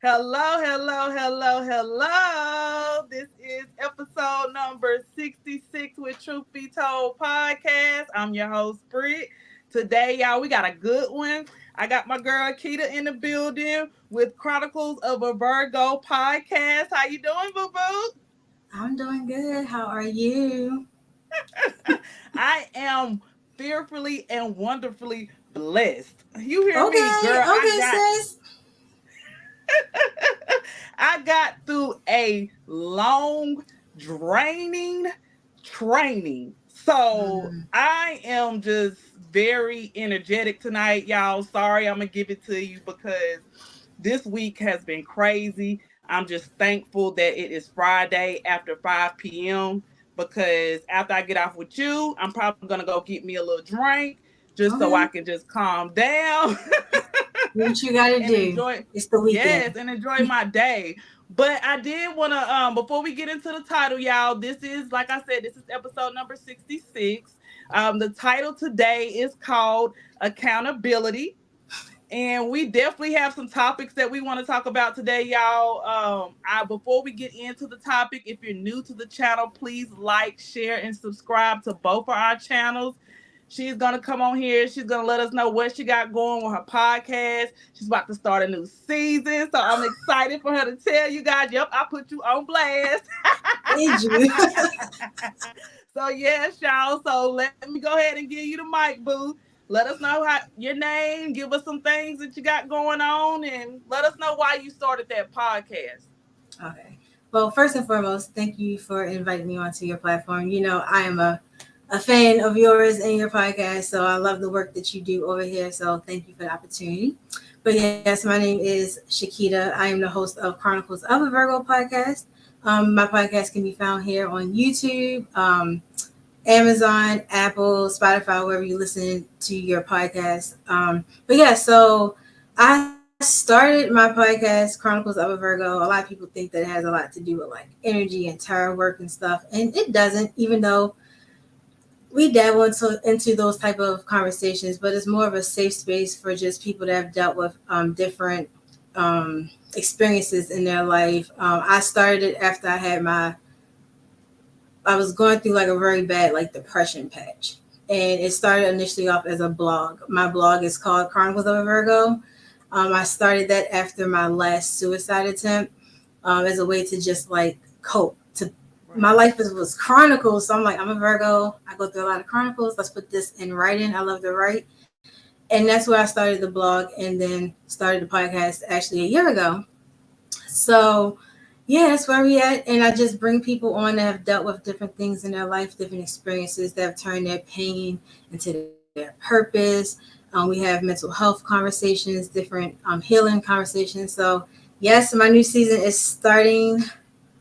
Hello. This is episode number 66 with Truth Be Told podcast. I'm your host, Britt. Today, y'all, we got a good one. I got my girl Keita in the building with Chronicles of a Virgo podcast. How you doing, boo boo? I'm doing good. How are you? I am fearfully and wonderfully blessed. You hear me, Okay, girl? I okay, got sis. I got through a long, draining training. So Mm, I am just very energetic tonight, y'all. Sorry, I'm going to give it to you because this week has been crazy. I'm just thankful that it is Friday after 5 p.m. because after I get off with you, I'm probably going to go get me a little drink just so I okay. can just calm down Do what you gotta and do. enjoy, It's the yes, weekend. and enjoy my day. But I did want to before we get into the title, y'all, this is, like I said, this is episode number 66. The title today is called Accountability, and we definitely have some topics that we want to talk about today, y'all. I Before we get into the topic, if you're new to the channel, please like, share, and subscribe to both of our channels. She's gonna come on here. She's gonna let us know what she got going with her podcast. She's about to start a new season, so I'm excited for her to tell you guys. Yep, I put you on blast. Did you? So yes, y'all. So let me go ahead and give you the mic, boo. Let us know how your name. Give us some things that you got going on, and let us know why you started that podcast. Okay. Well, first and foremost, thank you for inviting me onto your platform. You know, I am a fan of yours and your podcast, so I love the work that you do over here. So thank you for the opportunity. But yes, my name is Shakita. I am the host of Chronicles of a Virgo podcast. My podcast can be found here on YouTube, Amazon, Apple, Spotify, wherever you listen to your podcast. But yeah, so I started my podcast, Chronicles of a Virgo. A lot of people think that it has a lot to do with like energy and tarot work and stuff, and it doesn't. Even though we dabble into those type of conversations, but it's more of a safe space for just people that have dealt with different experiences in their life. I started it after I was going through like a very bad like depression patch. And it started initially off as a blog. My blog is called Chronicles of a Virgo. I started that after my last suicide attempt as a way to just like cope. To My Right. life was chronicles, so I'm like, I'm a Virgo. I go through a lot of chronicles. Let's put this in writing. I love to write, and that's where I started the blog, and then started the podcast actually a year ago. So yeah, that's where we at. And I just bring people on that have dealt with different things in their life, different experiences that have turned their pain into their purpose. We have mental health conversations, different healing conversations. So yes, my new season is starting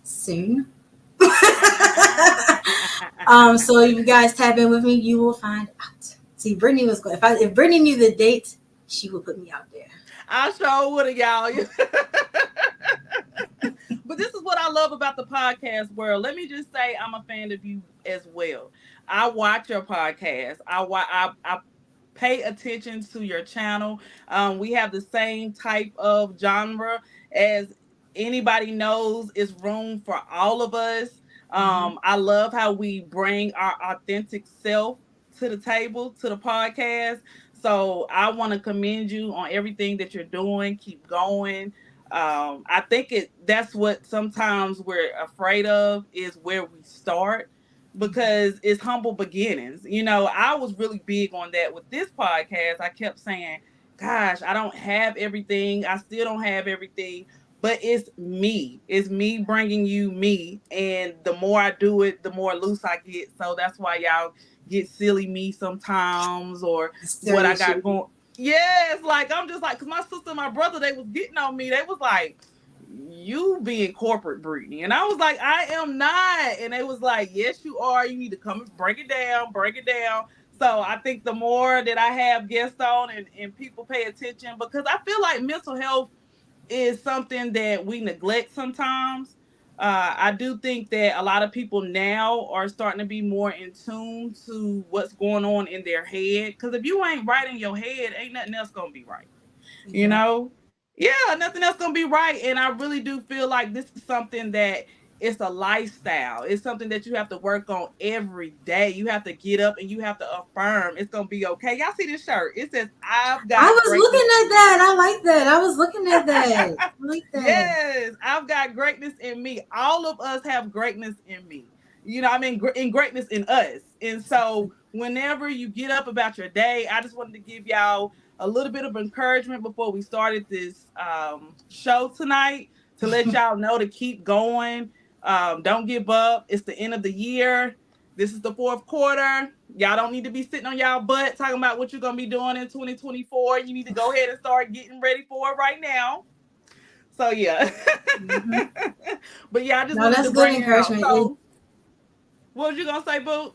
soon. So if you guys tap in with me, you will find out. See, Brittany was going. If Brittany knew the date, she would put me out there. I sure would have, y'all. But this is what I love about the podcast world. Let me just say, I'm a fan of you as well. I watch your podcast. I pay attention to your channel. We have the same type of genre as anybody knows. Is room for all of us. Mm-hmm. I love how we bring our authentic self to the table, to the podcast. So I want to commend you on everything that you're doing. Keep going. I think that's what sometimes we're afraid of, is where we start, because it's humble beginnings. I was really big on that with this podcast. I kept saying, gosh, I don't have everything. I still don't have everything, but it's me. It's me bringing you me. And the more I do it, the more loose I get. So that's why y'all get silly me sometimes, or what I Serious got shit. going. Yes, like I'm just like, because my sister and my brother, they was getting on me. They was like, you being corporate, Brittany. And I was like, I am not. And they was like, yes, you are. You need to come and break it down, break it down. So I think the more that I have guests on, and people pay attention, because I feel like mental health is something that we neglect sometimes. I do think that a lot of people now are starting to be more in tune to what's going on in their head. Because if you ain't right in your head, ain't nothing else gonna be right. You Exactly. know, Yeah, nothing else gonna be right. And I really do feel like this is something that it's a lifestyle. It's something that you have to work on every day. You have to get up and you have to affirm it's gonna be okay. Y'all see this shirt? It says, I've I got was greatness looking at in me. that. I like that. I was looking at that. I like that. Yes, I've got greatness in me. All of us have greatness in me. You know, I mean, in greatness in us. And so, whenever you get up about your day, I just wanted to give y'all a little bit of encouragement before we started this show tonight to let y'all know to keep going. Don't give up. It's the end of the year. This is the fourth quarter. Y'all don't need to be sitting on y'all butt talking about what you're going to be doing in 2024. You need to go ahead and start getting ready for it right now. So yeah. Mm-hmm. But yeah, I just No, wanted that's to good bring it out. encouragement. So what was you gonna say, Boo?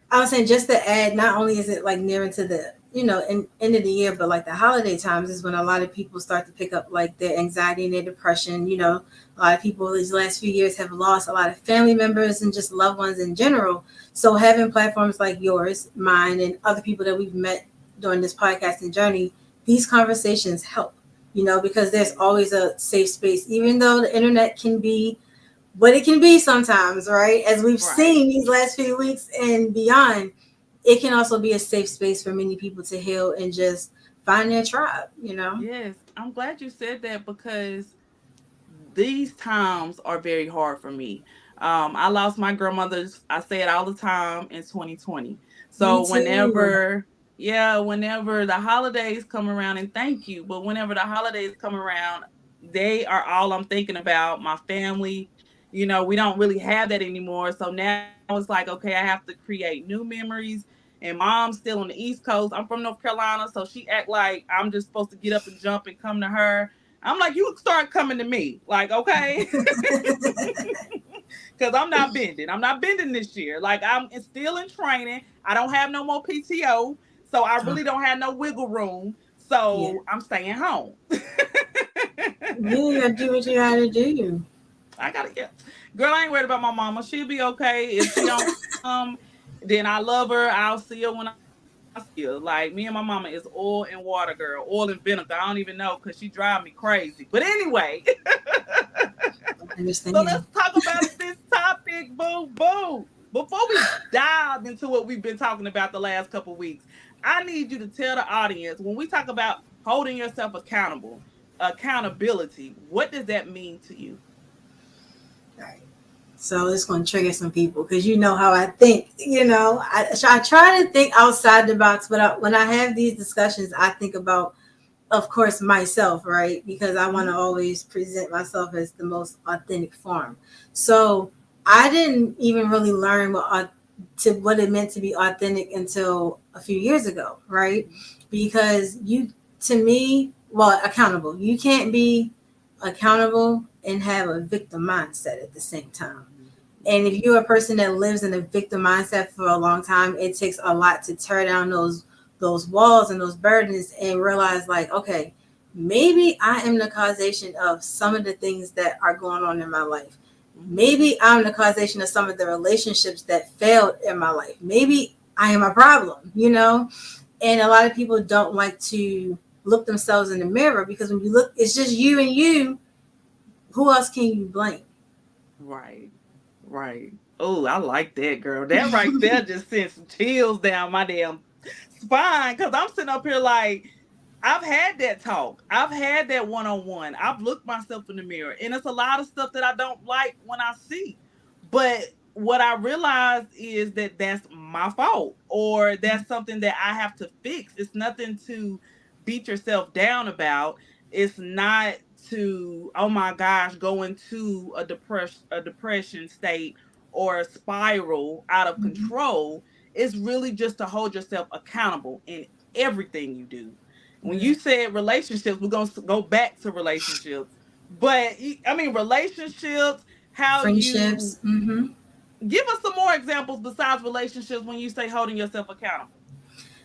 I was saying just to add, not only is it like nearing to the end of the year, but like the holiday times is when a lot of people start to pick up like their anxiety and their depression. A lot of people these last few years have lost a lot of family members and just loved ones in general. So having platforms like yours, mine, and other people that we've met during this podcasting journey, these conversations help. Because there's Yeah. always a safe space, even though the internet can be what it can be sometimes, right? As we've Right. seen these last few weeks and beyond, it can also be a safe space for many people to heal and just find their tribe. Yes. I'm glad you said that because these times are very hard for me. I lost my grandmother's, I say it all the time, in 2020. Me So too. whenever the holidays come around, and thank you, but whenever the holidays come around, they are all I'm thinking about. My family, we don't really have that anymore. So now it's like, okay, I have to create new memories. And mom's still on the East Coast. I'm from North Carolina, so she act like I'm just supposed to get up and jump and come to her. I'm like, you start coming to me. Like, okay. Because I'm not bending. I'm not bending this year. Like, I'm still in training. I don't have no more PTO. So I Oh, really don't have no wiggle room. yeah. So I'm staying home. Yeah, you gotta do what you gotta do. I gotta get, girl, I ain't worried about my mama. She'll be okay. If she don't come, then I love her. I'll see her when I see her. Like, me and my mama is oil and water, girl. Oil and vinegar. I don't even know because she drive me crazy. But anyway, I so let's understand. talk about this topic, boo boo. Before we dive into what we've been talking about the last couple weeks, I need you to tell the audience when we talk about holding yourself accountable, accountability, what does that mean to you? Right. So it's going to trigger some people because you know how I think. I try to think outside the box, but when I have these discussions, I think about, of course, myself, right? Because I want to Mhm. always present myself as the most authentic form. So I didn't even really learn what it meant to be authentic until a few years ago, right? Because to me, well, accountable. You can't be accountable and have a victim mindset at the same time. Mhm. And if Mhm. you're a person that lives in a victim mindset for a long time, it takes a lot to tear down those walls and those burdens and realize like, okay, maybe I am the causation of some of the things that are going on in my life. Mhm. Maybe I'm the causation of some of the relationships that failed in my life. Maybe I am a problem. And a lot of people don't like to look themselves in the mirror because when you look, it's just you and you. Who else can you blame? Right. Right. Oh, I like that, girl. That right there just sent some chills down my damn spine because I'm sitting up here like, I've had that talk. I've had that one on one. I've looked myself in the mirror, and it's a lot of stuff that I don't like when I see. But what I realized is that that's my fault, or that's something that I have to fix. It's nothing to beat yourself down about. It's not to, oh my gosh, go into a depression state or a spiral out of Mhm. control. It's really just to hold yourself accountable in everything you do. When Yeah. you said relationships, we're gonna go back to relationships. But I mean, relationships. How you Friendships. Hmm. give us some more examples besides relationships when you say holding yourself accountable.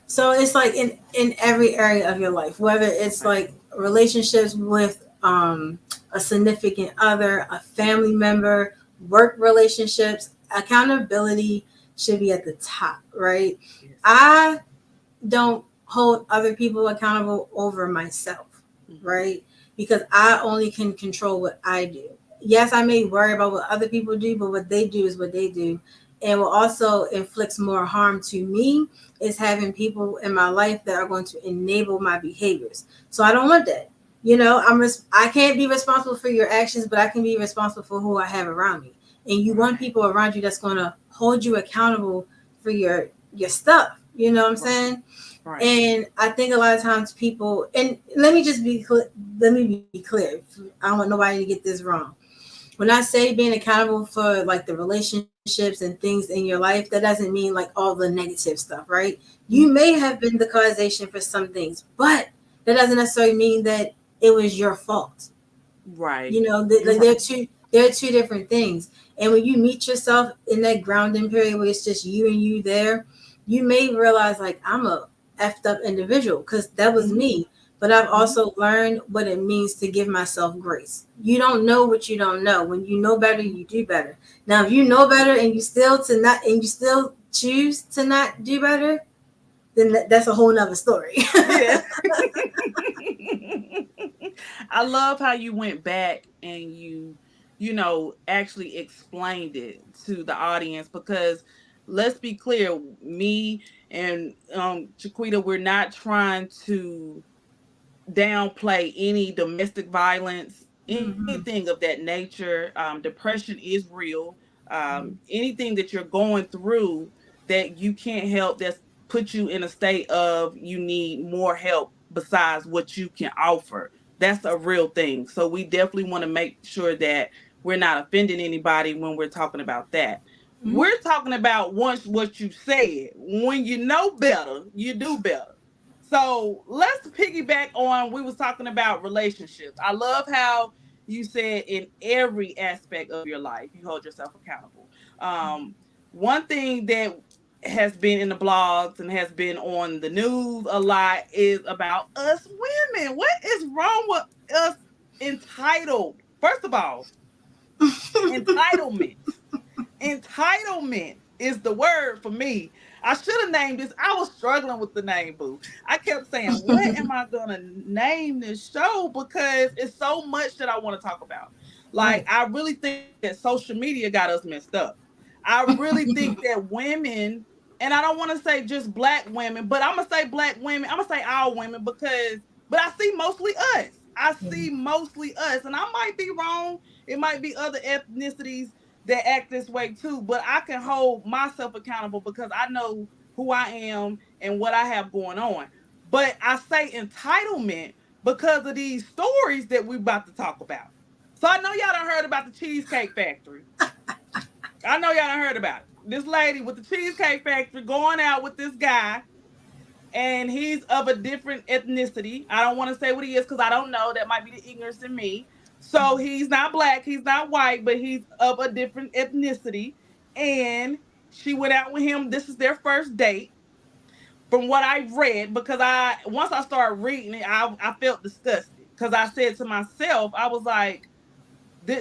So it's like in every area of your life, whether it's Okay. like relationships with a significant other, a family member, work relationships, accountability should be at the top, right? Yes. I don't hold other people accountable over myself. Mm-hmm. right? Because I only can control what I do. Yes, I may worry about what other people do, but what they do is what they do. And what also inflicts more harm to me is having people in my life that are going to enable my behaviors. So I don't want that. I can't be responsible for your actions, but I can be responsible for who I have around me. And you want Right. people around you that's going to hold you accountable for your stuff. You know what I'm Right. saying? Right. And I think a lot of times people, and let me just be clear, let me be clear. I don't want nobody to get this wrong. When I say being accountable for like the relationships and things in your life, that doesn't mean like all the negative stuff, right? You Mhm. may have been the causation for some things, but that doesn't necessarily mean that it was your fault. Right. You're Like right. they're two different things. And when you meet yourself in that grounding period where it's just you and you there, you may realize like I'm a effed up individual because that was Mm-hmm. me. But I've Mm-hmm. also learned what it means to give myself grace. You don't know what you don't know. When you know better, you do better. Now, if you know better and you still choose to not do better, then that's a whole nother story. Yeah. I love how you went back and actually explained it to the audience because let's be clear, me and Chiquita, we're not trying to downplay any domestic violence, Hmm. anything of that nature. Depression is real. Anything that you're going through that you can't help, that's put you in a state of you need more help besides what you can offer. That's a real thing. So we definitely want to make sure that we're not offending anybody when we're talking about that. Hmm. We're talking about once what you said. When you know better, you do better. So let's piggyback on we was talking about relationships. I love how you said in every aspect of your life you hold yourself accountable. One thing that has been in the blogs and has been on the news a lot is about us women. What is wrong with us entitled? First of all, entitlement. Entitlement is the word for me. I should have named this. I was struggling with the name, boo. I kept saying, what am I going to name this show? Because it's so much that I want to talk about. Like, Right. I really think that social media got us messed up. I really think that women, and I don't want to say just black women, but I'm going to say black women. I'm going to say all women but I see mostly us. I Yeah. see mostly us. And I might be wrong. It might be other ethnicities that act this way too, but I can hold myself accountable because I know who I am and what I have going on. But I say entitlement because of these stories that we're about to talk about. So I know y'all done heard about the Cheesecake Factory. I know y'all done heard about it. This lady with the Cheesecake Factory going out with this guy, and he's of a different ethnicity. I don't want to say what he is because I don't know. That might be the ignorance in me. So he's not black, he's not white, but he's of a different ethnicity. And she went out with him. This is their first date, from what I read, because I once I started reading it, I felt disgusted because I said to myself, I was like,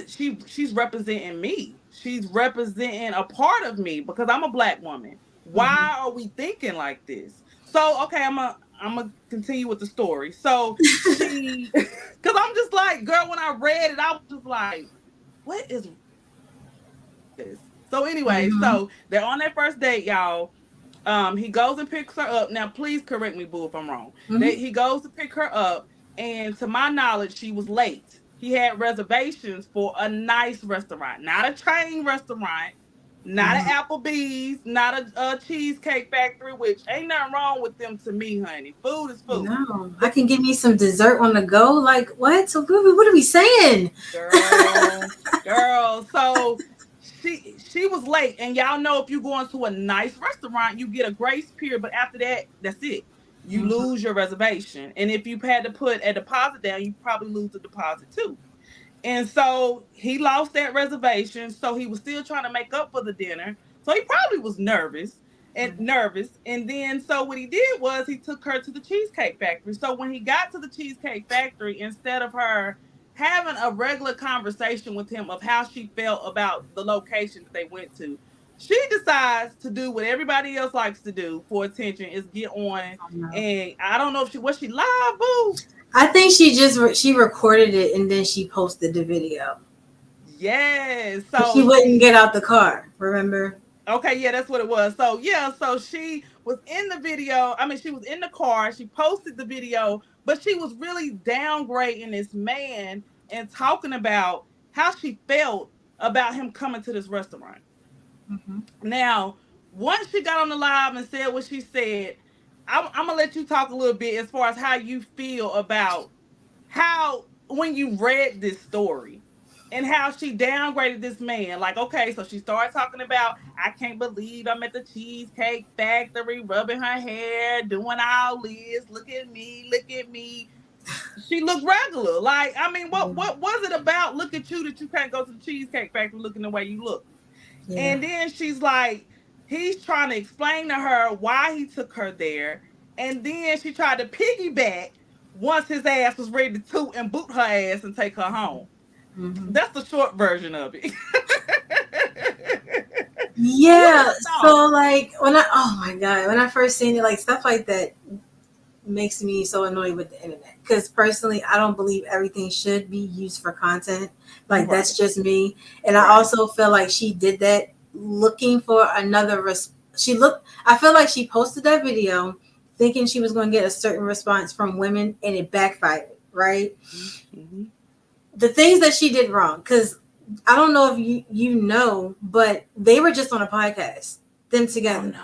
she's representing me. She's representing a part of me because I'm a black woman. Hmm. Why are we thinking like this? So okay, I'm gonna continue with the story. So she, because I'm just like, girl, when I read it, I was just like, what is this? So anyway, Hmm. so they're on their first date, y'all. He goes and picks her up. Now, please correct me, boo, if I'm wrong. Hmm. He goes to pick her up, and to my knowledge, she was late. He had reservations for a nice restaurant, not a chain restaurant, not an Hmm. Applebee's, not a cheesecake factory, which ain't nothing wrong with them to me, honey. Food is food. No, I But can give me some dessert on the go. Like what? So what are we saying? girl, girl. So she was late, and y'all know if you go into a nice restaurant, you get a grace period, but after that, that's it. You Hmm. lose your reservation, and if you had to put a deposit down, you probably lose the deposit too. And so he lost that reservation. So he was still trying to make up for the dinner. So he probably was nervous. And then so what he did was he took her to the Cheesecake Factory. So when he got to the Cheesecake Factory, instead of her having a regular conversation with him of how she felt about the location that they went to, she decides to do what everybody else likes to do for attention is get on. Oh, no. And I don't know if she was she live, boo. I think she recorded it and then she posted the video. Yes. She So wouldn't get out the car. Remember? okay, yeah, that's what it was. So yeah, so she was in the video. I mean, she was in the car. She posted the video, but she was really downgrading this man and talking about how she felt about him coming to this restaurant. Mm-hmm. Now, once she got on the live and said what she said, I'm gonna let you talk a little bit as far as how you feel about how when you read this story and how she downgraded this man. Like, okay, so she started talking about, I can't believe I'm at the Cheesecake Factory, rubbing her hair, doing all this. Look at me, look at me. She looked regular. Like, I mean, what was it about? Look at you that you can't go to the Cheesecake Factory looking the way you look. Yeah. And then she's like, he's trying to explain to her why he took her there. And then she tried to piggyback once his ass was ready to toot and boot her ass and take her home. Mm-hmm. That's the short version of it. What are Yeah. your So thoughts? like oh my god, when I first seen it, like stuff like that makes me so annoyed with the internet. Because personally, I don't believe everything should be used for content. Like that's Right, just me. And I right. also feel like she did that looking for another. I feel like she posted that video thinking she was going to get a certain response from women, and it backfired. Right. Mm-hmm. The things that she did wrong, because I don't know if you know, but they were just on a podcast, them Oh together. no, no.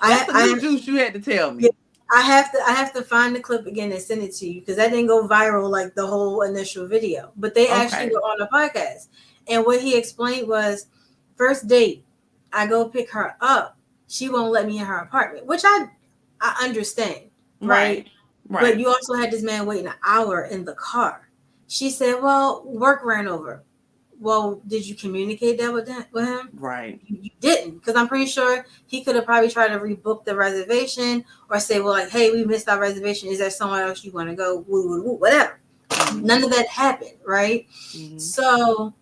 That's I the new I juice you had to tell yeah, me. I have to find the clip again and send it to you because that didn't go viral like the whole initial video. But they actually Okay. were on a podcast, and what he explained was, first date, I go pick her up, she won't let me in her apartment, which I understand, right? Right, But right, you also had this man waiting an hour in the car. She said, "Well, work ran over." Well, did you communicate that with him? right. You didn't, because I'm pretty sure he could have probably tried to rebook the reservation or say, well, like, hey, we missed our reservation. Is there somewhere else you want to go? Woo, woo, woo, whatever. Mm-hmm. None of that happened, right? Mm-hmm. So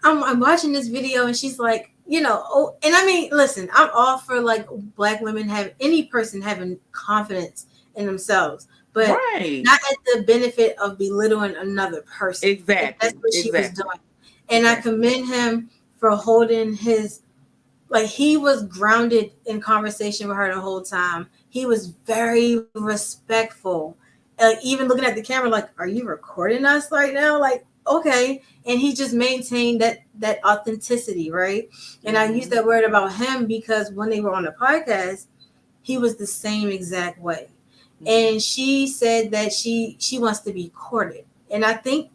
I'm watching this video and she's like, oh, and I mean, listen, I'm all for like black women have any person having confidence in themselves, but Right. not at the benefit of belittling another person. And that's Exactly. what she was Exactly. doing. And I Exactly. commend him for holding his, like, he was grounded in conversation with her the whole time. He was very respectful. Like even looking at the camera, like, are you recording us right now? Like, okay. And he just maintained that authenticity, right? And I use Mm-hmm. that word about him because when they were on the podcast, he was the same exact way. Mm-hmm. And she said that she wants to be courted. And I think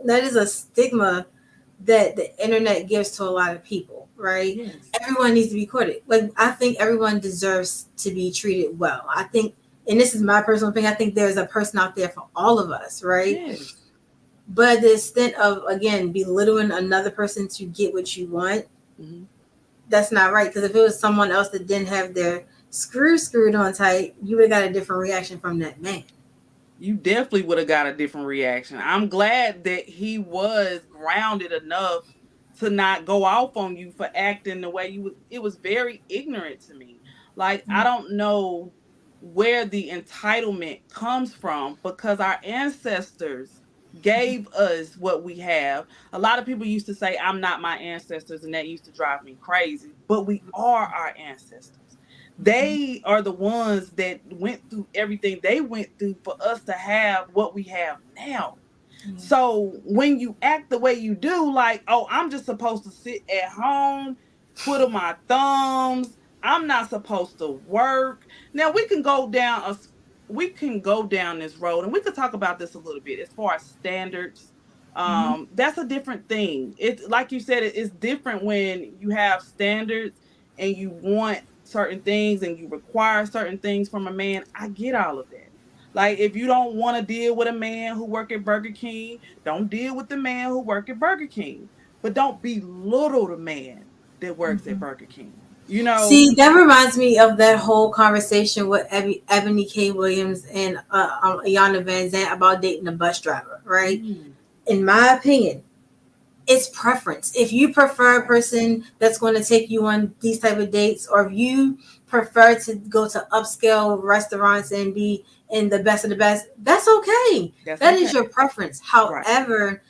that is a stigma that the internet gives to a lot of people, right? Yes. Everyone needs to be courted. Like I think everyone deserves to be treated well. I think, and this is my personal opinion, I think there's a person out there for all of us, right? Yes. But the extent of again belittling another person to get what you want, Mm-hmm. that's not right. Because if it was someone else that didn't have their screwed on tight, you would have got a different reaction from that man. You definitely would have got a different reaction. I'm glad that he was grounded enough to not go off on you for acting the way you was. It was very ignorant to me. Like, I don't know where the entitlement comes from because our ancestors gave us what we have. A lot of people used to say, I'm not my ancestors, and that used to drive me crazy. But we are our ancestors. They are the ones that went through everything they went through for us to have what we have now. Yeah. So when you act the way you do, like, oh, I'm just supposed to sit at home, twiddle my thumbs. I'm not supposed to work. Now we can go down this road and we could talk about this a little bit as far as standards. Mm-hmm. That's a different thing. It's like you said, it's different when you have standards and you want certain things and you require certain things from a man. I get all of that. Like if you don't want to deal with a man who work at Burger King, don't deal with the man who work at Burger King. But don't belittle the man that works at Mm-hmm. Burger King. You know? See, that reminds me of that whole conversation with Ebony K. Williams and Ayana Van Zant about dating a bus driver, right? Mm, In my opinion, it's preference. If you prefer a person that's going to take you on these type of dates, or if you prefer to go to upscale restaurants and be in the best of the best, that's okay. That's That is okay. your preference. Right. However,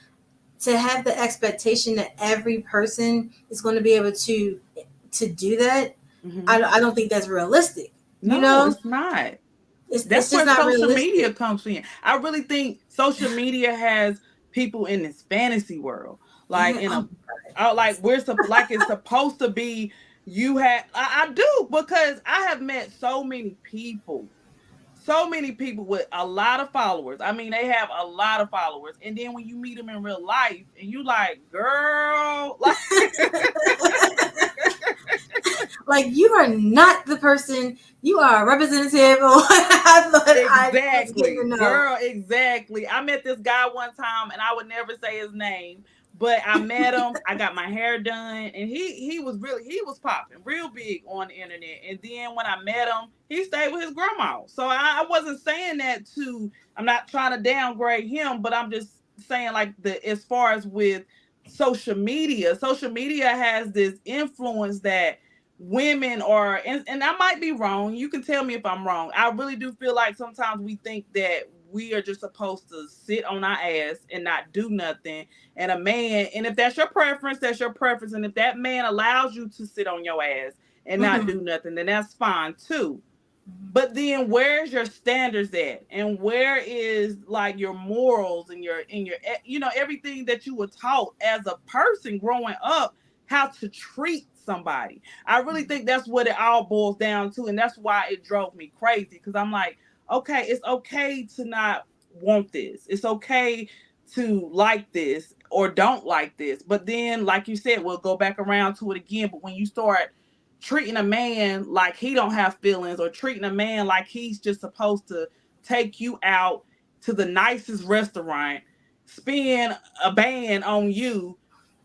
to have the expectation that every person is going to be able to do that, Hmm. I don't think that's realistic. You No, know, it's not. it's That's just where not social media realistic. comes in. I really think social media has people in this fantasy world, like Yeah. in Oh a, my like like it's supposed to be. You had, I do, because I have met so many people with a lot of followers. I mean, they have a lot of followers, and then when you meet them in real life, and you like, girl, like. God. Like, you are not the person. You are a representative of what I thought I was getting Exactly, to know. girl, exactly. I met this guy one time and I would never say his name, but I met him. I got my hair done and he was really, he was popping real big on the internet. And then when I met him, he stayed with his grandma. So I wasn't saying that to, I'm not trying to downgrade him, but I'm just saying, like, the as far as with social media has this influence that women are, and I might be wrong, you can tell me if I'm wrong. I really do feel like sometimes we think that we are just supposed to sit on our ass and not do nothing. And a man, and if that's your preference, that's your preference. And if that man allows you to sit on your ass and not Mm-mm. do nothing, then that's fine too. But then where's your standards at, and where is, like, your morals and your everything that you were taught as a person growing up, how to treat somebody. I really think that's what it all boils down to, and that's why it drove me crazy, because I'm like, okay, it's okay to not want this, it's okay to like this or don't like this, but then, like you said, we'll go back around to it again. But when you start treating a man like he don't have feelings, or treating a man like he's just supposed to take you out to the nicest restaurant, spend a band on you,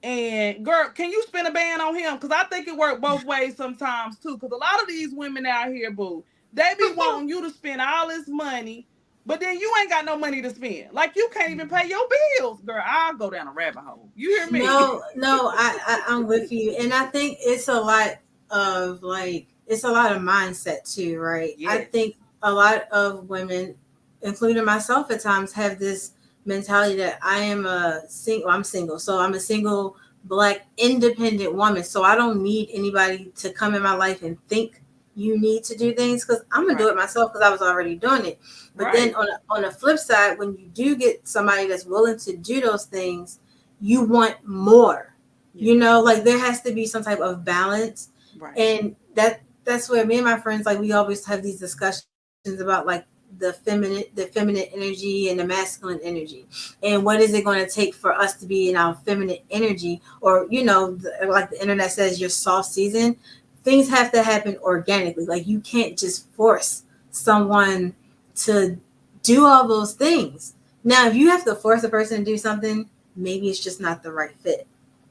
and girl, can you spend a band on him? Because I think it worked both ways sometimes too. Because a lot of these women out here, boo, they be wanting you to spend all this money, but then you ain't got no money to spend. Like, you can't even pay your bills. Girl, I'll go down a rabbit hole. You hear me? No, no, I'm with you, and I think it's a lot of, like, it's a lot of mindset too, right? I Yes. think a lot of women, including myself at times, have this mentality that I'm single, so I'm a single black independent woman, so I don't need anybody to come in my life and think you need to do things, because I'm gonna do Right. it myself because I was already doing it. But then Right. on the flip side, when you do get somebody that's willing to do those things, you want more. Yeah. You know, like, there has to be some type of balance. Right. And that's where me and my friends, like, we always have these discussions about, like, the feminine energy and the masculine energy, and what is it going to take for us to be in our feminine energy, or, like the internet says, your soft season. Things have to happen organically. Like, you can't just force someone to do all those things. Now, if you have to force a person to do something, maybe it's just not the right fit,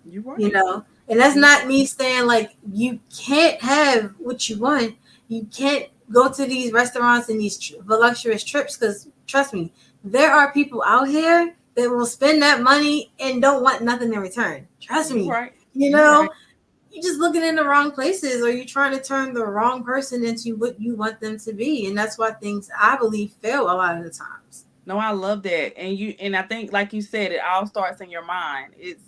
You you right. know? And that's You not me saying, like, you can't have what you want. You can't go to these restaurants and these voluptuous trips, because trust me, there are people out here that will spend that money and don't want nothing in return. Trust you me. right. You You know, right. you're just looking in the wrong places, or you're trying to turn the wrong person into what you want them to be. And that's why things, I believe, fail a lot of the times. No, I love that. And I think, like you said, it all starts in your mind. It's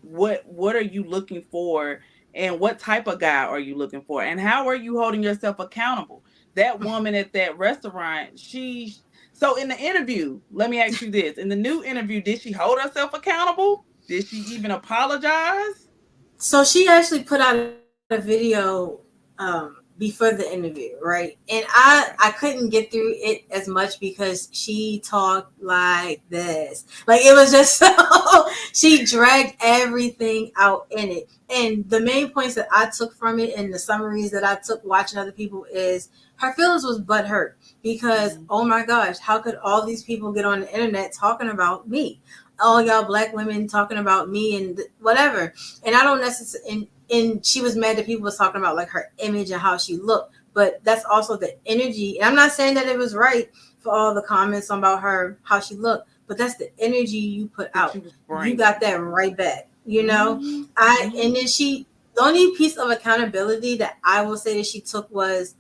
what are you looking for, and what type of guy are you looking for, and how are you holding yourself accountable? That woman at that restaurant, so in the interview, let me ask you this. In the new interview, did she hold herself accountable? Did she even apologize? So she actually put out a video before the interview, right? And I Okay. couldn't get through it as much because she talked like this. Like, it was just so she dragged everything out in it. And the main points that I took from it, and the summaries that I took watching other people, is her feelings was butt hurt because, Mhm. oh my gosh, how could all these people get on the internet talking about me? All y'all black women talking about me and whatever. And I don't necessarily, and she was mad that people was talking about, like, her image and how she looked, but that's also the energy. And I'm not saying that it was right for all the comments about her, how she looked, but that's the energy you put That out. you was You got bringing. that right back. You know, Mm-hmm. and then the only piece of accountability that I will say that she took was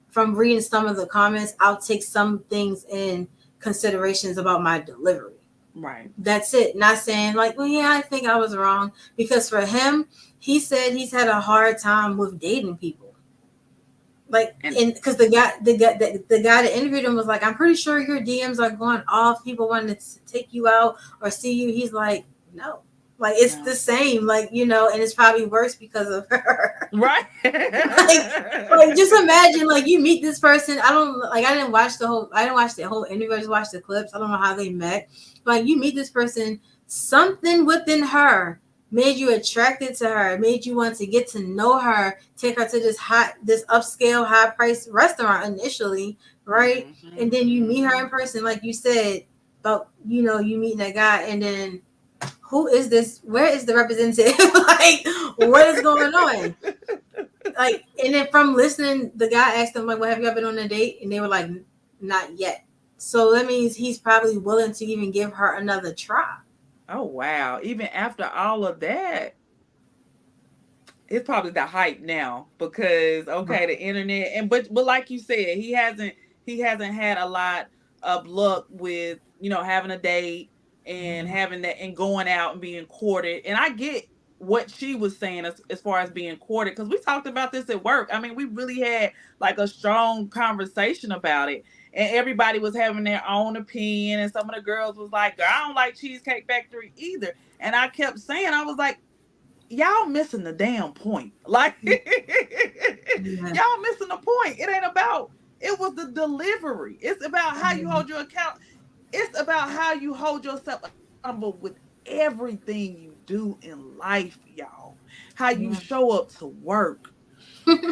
from reading some of the comments. I'll take some things in considerations about my delivery. Right. That's it. Not saying like, well, yeah, I think I was wrong. Because for him, he said he's had a hard time with dating people. Like, And and because the guy that interviewed him was like, I'm pretty sure your DMs are going off. People wanting to take you out or see you. He's like, no, like it's no. the same. Like, and it's probably worse because of her. Right. like just imagine like you meet this person. I didn't watch the whole interview. I just watched the clips. I don't know how they met. Like you meet this person, something within her made you attracted to her, made you want to get to know her, take her to this upscale high price restaurant initially, right? Mm-hmm. And then you meet her Mm-hmm. in person, like you said, but you meeting that guy, and then who is this? Where is the representative? Like, what is going on? Like, and then from listening, the guy asked them like, "Well, have you ever been on a date?" And they were like, "Not yet." So that means he's probably willing to even give her another try. Oh wow. Even after all of that, it's probably the hype now because okay, the Right. internet and but like you said, he hasn't had a lot of luck with having a date and Yeah. having that and going out and being courted. And I get what she was saying as far as being courted because we talked about this at work. I mean, we really had like a strong conversation about it. And everybody was having their own opinion, and some of the girls was like, "Girl, I don't like Cheesecake Factory either." And I kept saying, I was like, y'all missing the damn point. Like Yeah. Yeah. y'all missing the point. It ain't about it was the delivery. It's about how you hold your account. It's about how you hold yourself accountable with everything you do in life, y'all. How you Yeah. show up to work,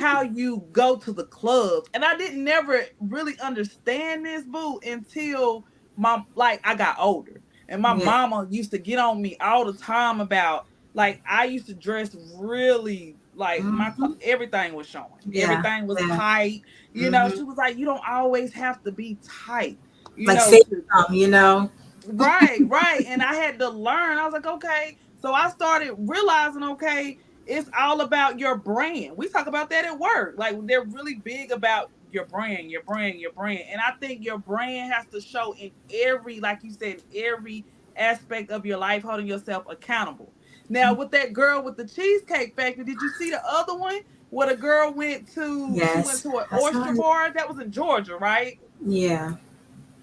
how you go to the clubs. And I didn't never really understand this boo until I got older. And my Yeah. mama used to get on me all the time about like I used to dress really like Hmm. everything was showing. Yeah. Everything was Yeah. tight. Hmm. She was like, you don't always have to be tight, Like fake to them. right, right. And I had to learn. I was like, okay. So I started realizing, okay, it's all about your brand. We talk about that at work. Like they're really big about your brand, your brand, your brand. And I think your brand has to show in every, like you said, every aspect of your life, holding yourself accountable. Now, with that girl with the Cheesecake Factory, did you see the other one where the girl she went Yes. to an I saw oyster it. bar? That was in Georgia, right? Yeah.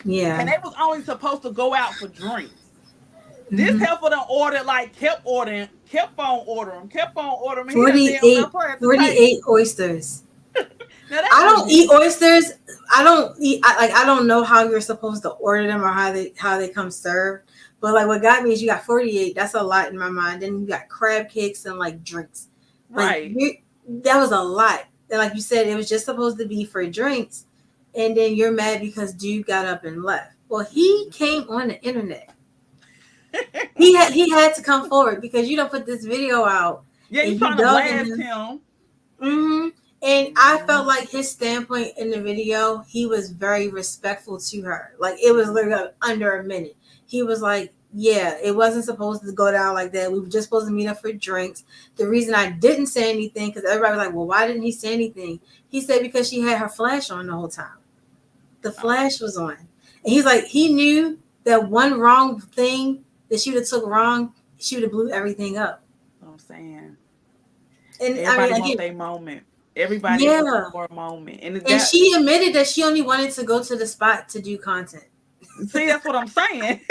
And Yeah. they was only supposed to go out for drinks. This Hmm. heifer done ordered like kept ordering, kept on ordering. He done damn near 48, put at the table. 48 oysters. Now that I was don't eat oysters. I don't eat. I don't know how you're supposed to order them or how they come served. But like what got me is you got 48. That's a lot in my mind. Then you got crab cakes and like drinks. Like right. that was a lot. And like you said, it was just supposed to be for drinks. And then you're mad because dude got up and left. Well, he Mhm. came on the internet. He had to come forward because you don't put this video out Yeah, you and you trying to dogging blast him. him. And I felt Mhm. like his standpoint in the video, he was very respectful to her. Like it was Mhm. literally under a minute. He was like, "Yeah, it wasn't supposed to go down like that. We were just supposed to meet up for drinks." The reason I didn't say anything because everybody was like, "Well, why didn't he say anything?" He said because she had her flash on the whole time. The Oh, flash was on, and he's like, he knew that one wrong thing that she would have took wrong, she would have blew everything up. what I'm saying. And I mean, Everybody want again, their moment. Everybody looking yeah. for a moment. And And that she admitted that she only wanted to go to the spot to do content. see, that's what I'm saying.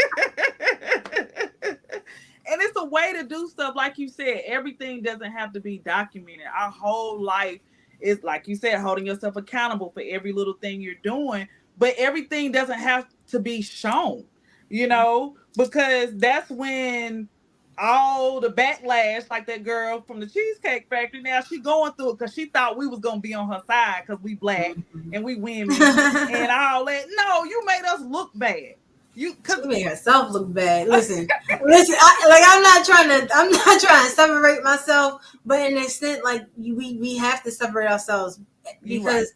And it's a way to do stuff. Like you said, everything doesn't have to be documented. Our whole life is, like you said, holding yourself accountable for every little thing you're doing. But everything doesn't have to be shown, because that's when all the backlash, like that girl from the Cheesecake Factory, now she going through it because she thought we was going to be on her side because we black Mhm. and we women and all that. No, you made us look bad. You She because made herself look bad. Listen. I'm not trying to separate myself, but in an extent, like we have to separate ourselves you right. because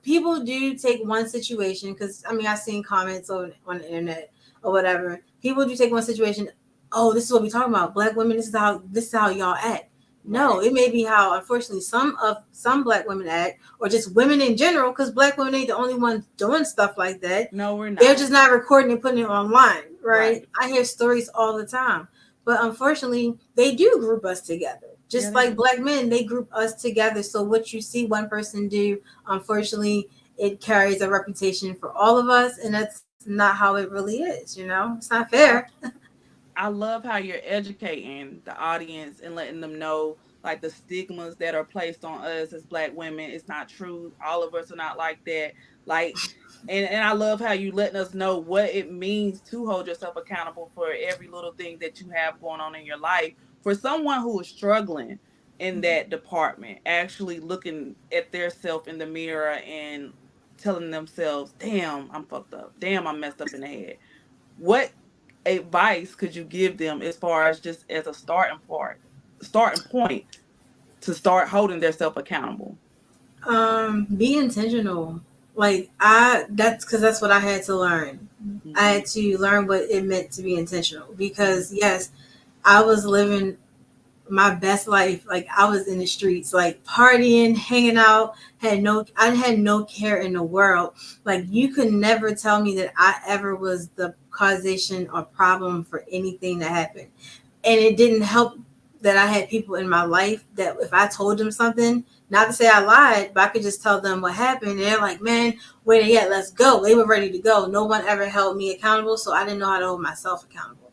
people do take one situation. Because I mean, I've seen comments on the internet or whatever. People do take one situation oh, this is what we're talking about. Black women, this is how y'all act. No, Right. it may be how unfortunately some black women act, or just women in general, because black women ain't the only ones doing stuff like that. No, we're They're not. just not recording and putting it online, right? Right. I hear stories all the time. But unfortunately, they do group us together. Yeah, Just they like do. black men, they group us together. So what you see one person do, unfortunately, it carries a reputation for all of us, and that's not how it really is, It's not fair. I love how you're educating the audience and letting them know like the stigmas that are placed on us as black women. It's not true. All of us are not like that. Like and I love how you letting us know what it means to hold yourself accountable for every little thing that you have going on in your life. For someone who is struggling in that department, actually looking at their self in the mirror and telling themselves, damn, I'm fucked up. Damn, I'm messed up in the head. What advice could you give them as far as just as a starting point to start holding themselves accountable? Be intentional. Like that's because that's what I had to learn. I Hmm. had to learn what it meant to be intentional, because yes, I was living my best life. Like I was in the streets, like partying, hanging out, I had no care in the world. Like you could never tell me that I ever was the causation or problem for anything that happened. And it didn't help that I had people in my life that if I told them something, not to say I lied, but I could just tell them what happened. And they're like, man, where they at? Let's go. They were ready to go. No one ever held me accountable, so I didn't know how to hold myself accountable.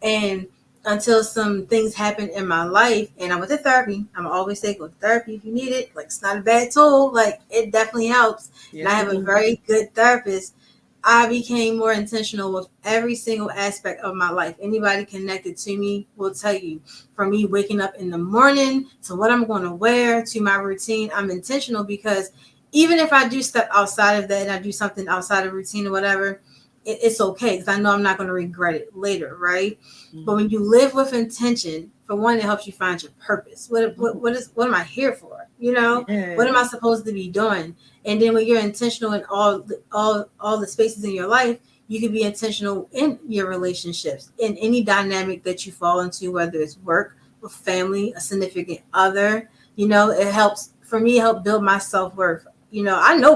And until some things happened in my life, and I went to therapy. I'm always say go to therapy if you need it. Like it's not a bad tool. Like it definitely helps. And I Yes, have it a do. very good therapist. I became more intentional with every single aspect of my life. Anybody connected to me will tell you, from me waking up in the morning to what I'm going to wear to my routine, I'm intentional, because even if I do step outside of that and I do something outside of routine or whatever, it's okay, because I know I'm not going to regret it later, right? But when Hmm. you live with intention, for one, it helps you find your purpose. Oh, What am I here for? What am I yes. supposed to be doing? And then when you're intentional in all the spaces in your life, you can be intentional in your relationships, in any dynamic that you fall into, whether it's work, with family, a significant other. It helps for me, help build my self-worth. I know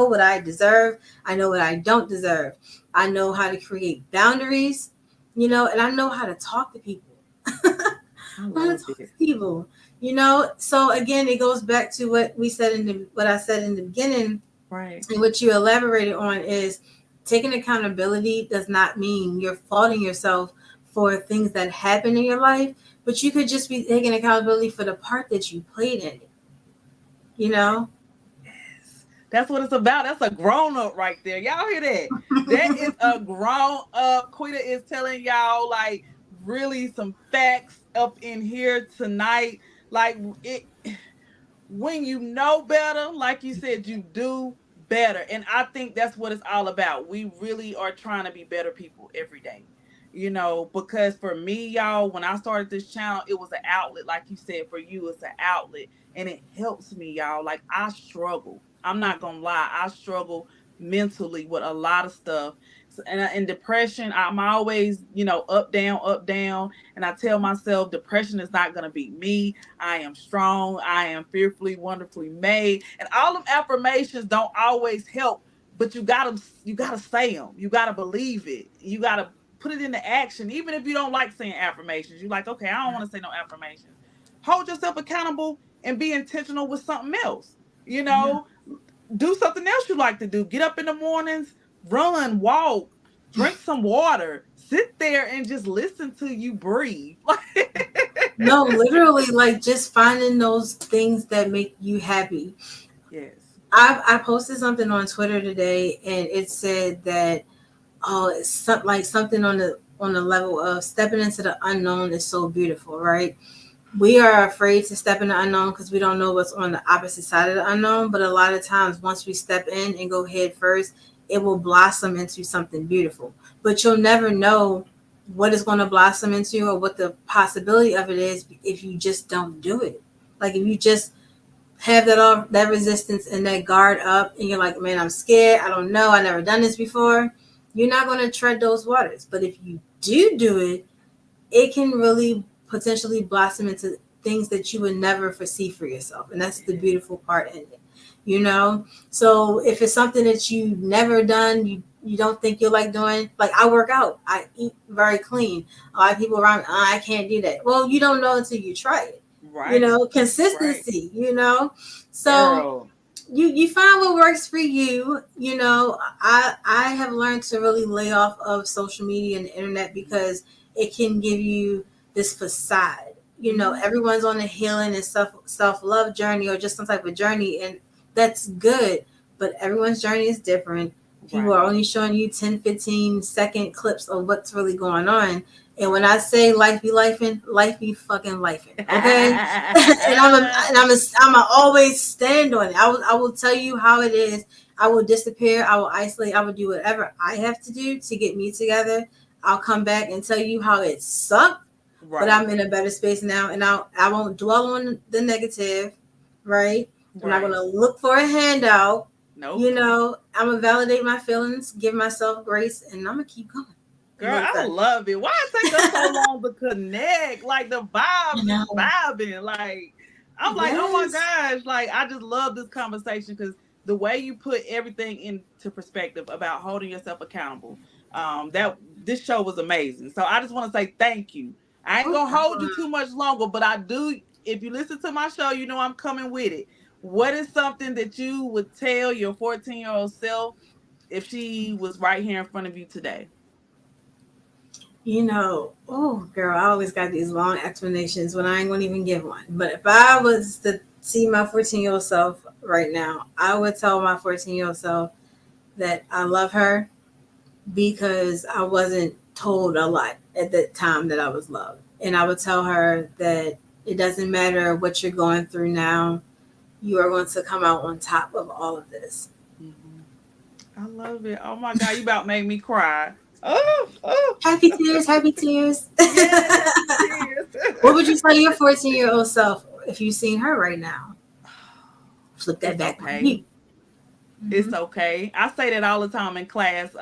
what I deserve. I know what I don't deserve. I know how to create boundaries, and I know how to talk to people. I I want love to talk to it. people. So again, it goes back to what I said in the beginning, Right. and what you elaborated on is taking accountability does not mean you're faulting yourself for things that happen in your life, but you could just be taking accountability for the part that you played in it. You know, Yes. That's what it's about. That's a grown up right there. Y'all hear that? That is a grown up. Quita is telling y'all like really some facts up in here tonight. Like it when you know better, like you said, you do better. And I think that's what it's all about. We really are trying to be better people every day. Because for me, y'all, when I started this channel, it was an outlet. Like you said, for you, it's an outlet. And it helps me, y'all. Like I struggle. I'm not gonna lie, I struggle mentally with a lot of stuff. And depression, I'm always, up, down, up, down. And I tell myself depression is not gonna beat me. I am strong. I am fearfully, wonderfully made. And all of affirmations don't always help, but you gotta say them. You gotta believe it. You gotta put it into action. Even if you don't like saying affirmations, you're like, okay, I don't want to say no affirmations. Hold yourself accountable and be intentional with something else. You yeah. know, do something else you like to do. Get up in the mornings, run, walk, drink some water, sit there and just listen to you breathe. No, literally, like just finding those things that make you happy. Yes. I posted something on Twitter today, and it said that, oh, it's something on the level of stepping into the unknown is so beautiful, right? We are afraid to step in the unknown because we don't know what's on the opposite side of the unknown. But a lot of times, once we step in and go head first, it will blossom into something beautiful. But you'll never know what it's going to blossom into or what the possibility of it is if you just don't do it. Like if you just have that resistance and that guard up, and you're like, man, I'm scared. I don't know. I never done this before. You're not going to tread those waters. But if you do it, it can really potentially blossom into things that you would never foresee for yourself. And that's the beautiful part in it, you know? So if it's something that you never done, you don't think you'll like doing, like I work out, I eat very clean. A lot of people around, I can't do that. Well, you don't know until you try it, you Right. know, Right. consistency, you know? So Girl. you find what works for you. You know, I have learned to really lay off of social media and the internet because it can give you this facade. You know, Mm-hmm. everyone's on a healing and self love journey or just some type of journey, and that's good. But everyone's journey is different. People are Right. only showing you 10-15 second clips of what's really going on. And when I say life be fucking lifing, okay? I'm a always stand on it. I will tell you how it is. I will disappear. I will isolate. I will do whatever I have to do to get me together. I'll come back and tell you how it sucked, but Right. I'm in a better space now, and I won't dwell on the negative, right? I'm not Right. gonna look for a handout. You Nope. know, I'm gonna validate my feelings, give myself grace, and I'm gonna keep going. I'm Girl, really I excited. love it. Why it take us so long to connect? Like the I vibes is know. vibing. Like I'm like, oh my Yes. gosh! Like I just love this conversation because the way you put everything into perspective about holding yourself accountable. That this show was amazing. So I just want to say thank you. I ain't Oh, gonna hold you too much longer, but I do. If you listen to my show, you know I'm coming with it. What is something that you would tell your 14-year-old self if she was right here in front of you today? you know, oh girl, I always got these long explanations when I ain't gonna even give one. But if I was to see my 14-year-old self right now, I would tell my 14-year-old self that I love her because I wasn't told a lot at the time that I was loved. And I would tell her that it doesn't matter what you're going through now, you are going to come out on top of all of this. Mhm. I love it. Oh my God, you about made me cry. Oh, oh, Happy tears, happy tears. yes, happy tears. What would you tell your 14-year-old self if you seen her right now? Flip that It's back on okay. you. Mm-hmm. It's okay. I say that all the time in class.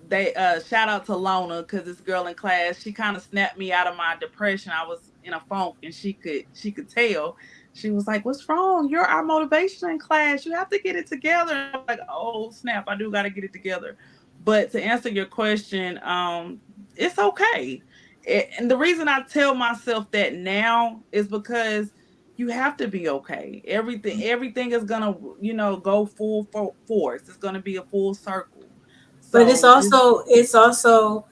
They shout out to Lona because this girl in class, she kind of snapped me out of my depression. I was in a funk and she could tell. She was like, "What's wrong? You're our motivation in class. You have to get it together." And I'm like, "Oh snap! I do got to get it together." But to answer your question, it's okay. And the reason I tell myself that now is because you have to be okay. Everything is gonna go full force. It's gonna be a full circle. But it's So just also it's also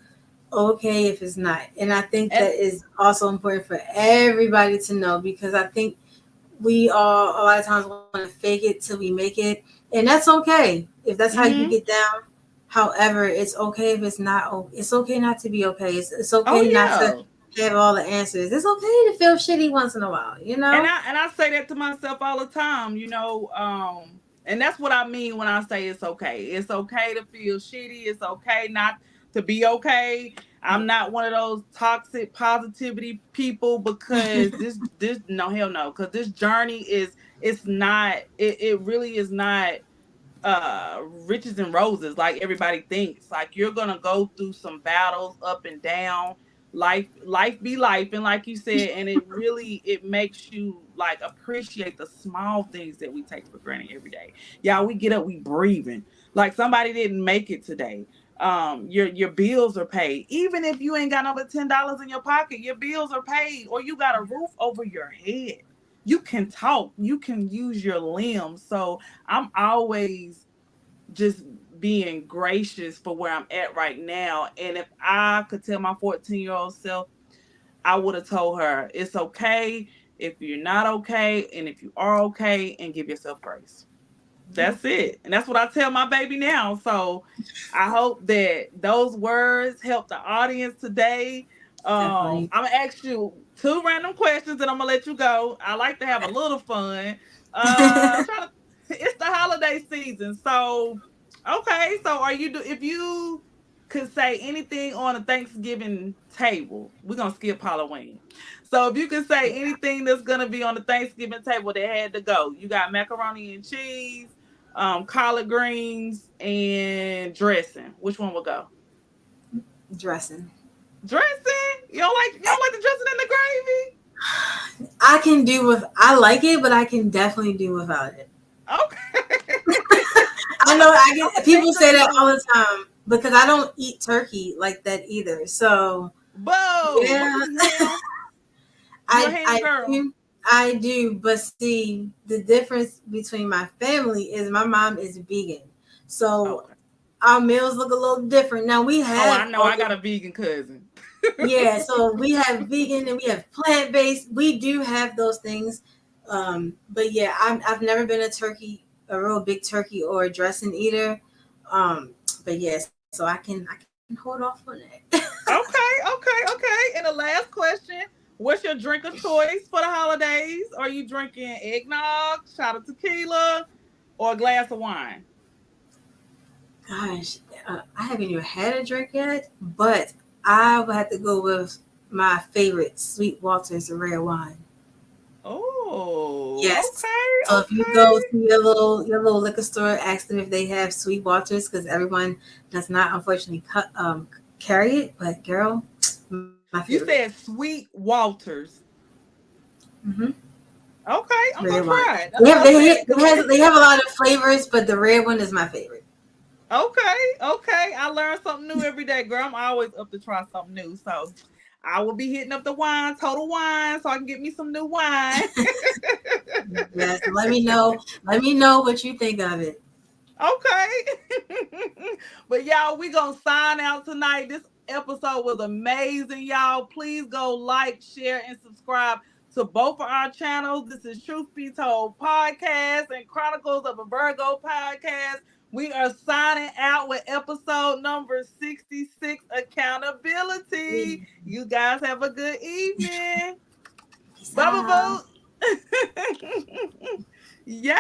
okay if it's not. And I think and that is also important for everybody to know because I think we all a lot of times want to fake it till we make it. And that's okay if that's how you get mhm. down. However, it's okay if it's not. It's okay not to be okay. It's Oh okay not to yeah. have all the answers. It's okay to feel shitty once in a while. You And know. I say that to myself all the time. And that's what I mean when I say it's okay. It's okay to feel shitty. It's okay not to be okay. I'm not one of those toxic positivity people because this no hell no because this journey is it's not it really is not riches and roses like everybody thinks. Like you're gonna go through some battles up and down. Life be life, and like you said, and it makes you like appreciate the small things that we take for granted every day. Y'all, we get up, we breathing. Like somebody didn't make it today. Your bills are paid. Even if you ain't got over $10 in your pocket, your bills are paid, or you got a roof over your head. You can talk, you can use your limbs. So I'm always just being gracious for where I'm at right now. And if I could tell my 14-year-old self, I would have told her it's okay if you're not okay, and if you are okay, and give yourself grace. That's it. And that's what I tell my baby now. So I hope that those words help the audience today. Definitely. I'm gonna ask you two random questions and I'm gonna let you go. I like to have a little fun. Try to it's the holiday season. So okay, so are you do if you could say anything on a Thanksgiving table, we're gonna skip Halloween. So if you could say anything that's gonna be on the Thanksgiving table that had to go, you got macaroni and cheese, collard greens, and dressing. Which one will go? Dressing. Dressing? You don't like the dressing in the gravy? I can do with. I like it, but I can definitely do without it. Okay. I know I I'm get gonna people take say your that all advice. the time because I don't eat turkey like that either. So Whoa, what yeah, the hell? You a I ham I girl? do I do. But see, the difference between my family is my mom is vegan, so Okay. our meals look a little different. Now we Oh, I have know. all I got the a vegan cousin. yeah, so we have vegan and we have plant based. We do have those things, but yeah, I've never been a real big turkey or a dressing eater. But yeah, so I can hold off on that. Okay. And the last question: what's your drink of choice for the holidays? Are you drinking eggnog, shot of tequila, or a glass of wine? Gosh, I haven't even had a drink yet, but I would have to go with my favorite, Sweet Walter's red wine. Oh, Yes. okay, So if you go okay. to your little liquor store, ask them if they have Sweet Walters because everyone does not unfortunately carry it. But girl, my favorite. You said Sweet Walters. Hmm. Okay, I'm Red gonna wine. try it. That's what I'm saying. They have a lot of flavors, but the red one is my favorite. Okay. I learn something new every day, girl. I'm always up to try something new. So I will be hitting up the wine, Total Wine, so I can get me some new wine. Yes. Let me know. Let me know what you think of it. Okay. But y'all, we gonna sign out tonight. This episode was amazing, y'all. Please go like, share, and subscribe to both of our channels. This is Truth Be Told Podcast and Chronicles of a Virgo Podcast. We are signing out with episode number 66, Accountability. You guys have a good evening. Peace Bye out. bye. Yeah.